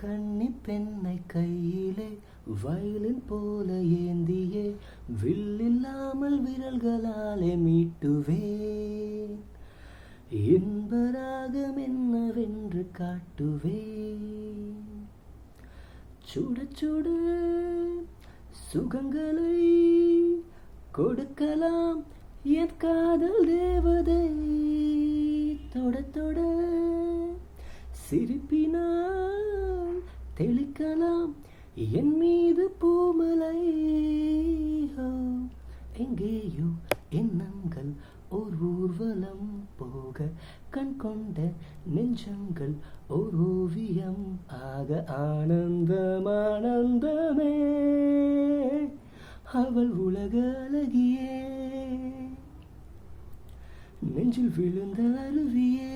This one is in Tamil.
கன்னி பெண்ணை கையிலே வயலின் போல ஏந்தியே வில்லில்லாமல் விரல்களாலே மீட்டுவேன். இன்பராகம் என்னவென்று காட்டுவேன். சுட சுட சுகங்களை கொடுக்கலாம் என் காதல் தேவதை. தொட தொட சிரிப்பினால் தெளிக்கலாம் என் மீது பூமலை. எங்கேயோ எண்ணங்கள் ஓர் ஊர்வலம் போக கண் கொண்ட நெஞ்சங்கள் ஓர் ஓவியம் ஆக ஆனந்தம் ஆனந்தமே. அவள் உலக அழகியே, நெஞ்சில் விழுந்த அருவியே.